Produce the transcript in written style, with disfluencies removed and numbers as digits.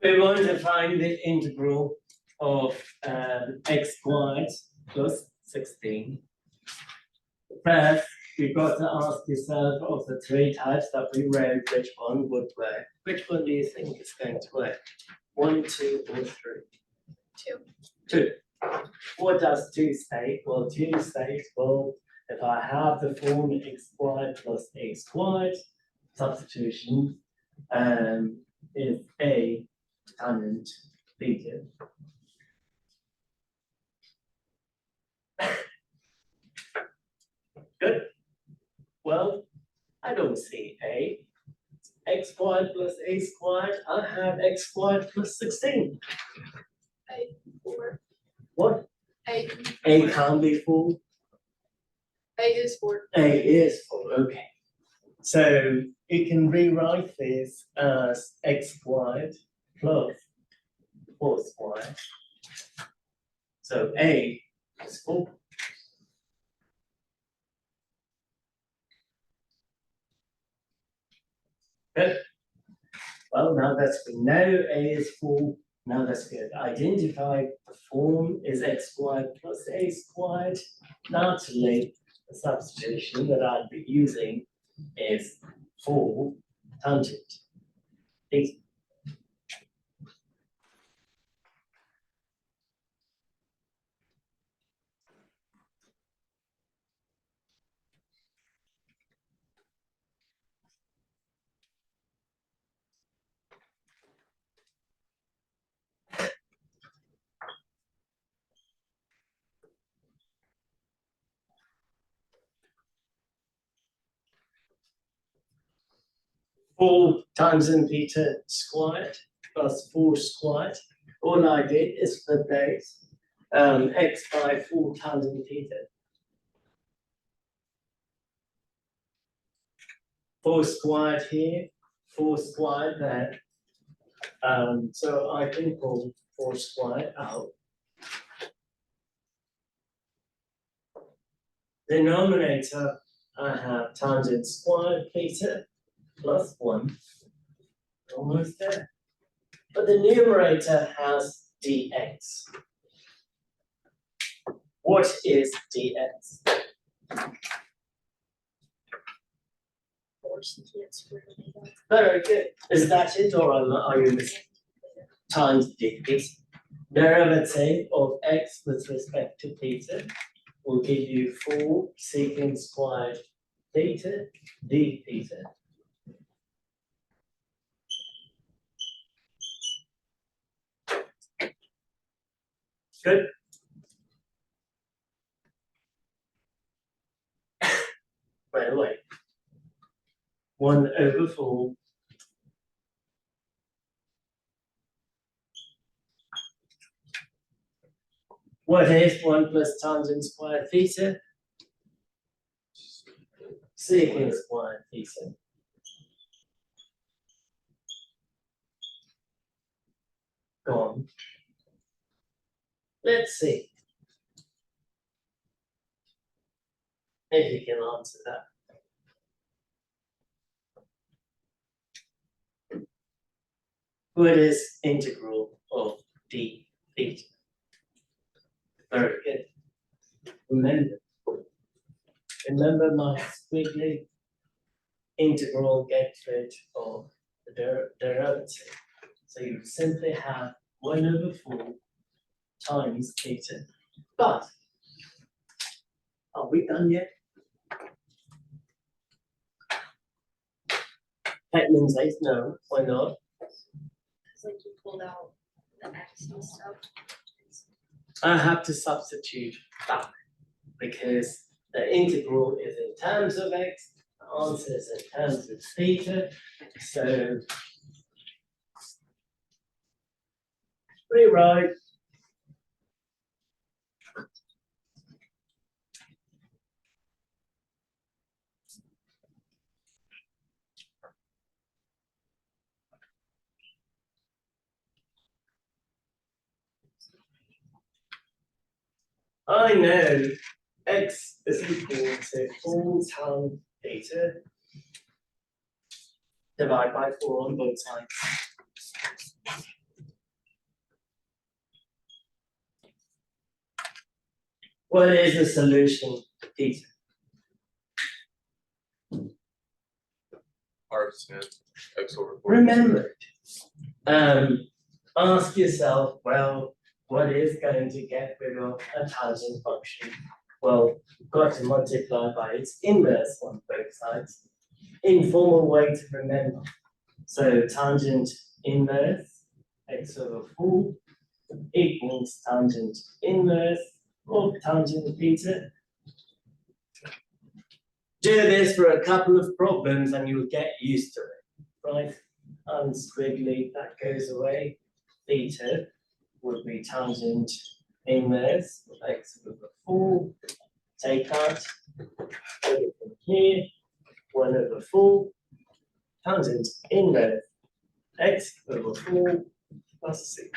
We want to find the integral of x squared plus 16. First, you've got to ask yourself of the three types that we read, which one would work. Which one do you think is going to work? 1, 2, or 3? 2. What does 2 state? Well, 2 states, well, if I have the form x squared plus a squared, substitution is a tangent theta. Good. Well, I don't see a. X squared plus a squared, I have x squared plus 16. 4. What? 8. A can't be 4. A is 4. A is 4, okay. So you can rewrite this as x squared plus 4 squared. So A is 4. Good. Well, now that we know A is 4, now that's good. Identify the form is x squared plus a squared. Naturally, the substitution that I'd be using is 4 tangent theta. Four tangent theta squared plus 4 squared. All I did is flip those x by 4 tangent theta. 4 squared here, 4 squared there. So I can pull 4 squared out. Denominator, I have tangent squared theta plus 1. Almost there. But the numerator has dx. What is dx? Very good. Is that it, or are you missing? Times dx. Derivative of x with respect to theta will give you 4 secant squared theta d theta. Good. Right away. 1 over 4. What is 1 plus tangent squared theta? Secant squared theta. Go on. Let's see if you can answer that. What is integral of d theta? Very good. Remember my squiggly integral gets rid of the derivative. So you simply have 1 over 4 times theta. But are we done yet? Heckman says no. Why not? It's like you pulled out the x and stuff. I have to substitute back because the integral is in terms of x, the answer is in terms of theta. So rewrite. I know x is equal to 4 tan theta. Divide by 4 on both sides. What is the solution to theta? R10 x over 4. Remember, ask yourself, well, what is going to get rid of a tangent function? Well, you've got to multiply by its inverse on both sides. Informal way to remember. So tangent inverse x over 4 equals tangent inverse of tangent theta. Do this for a couple of problems and you'll get used to it, right? Unsquiggly, that goes away. Theta would be tangent inverse of x over 4. Take that, put it from here, 1 over 4, tangent inverse x over 4 plus 6.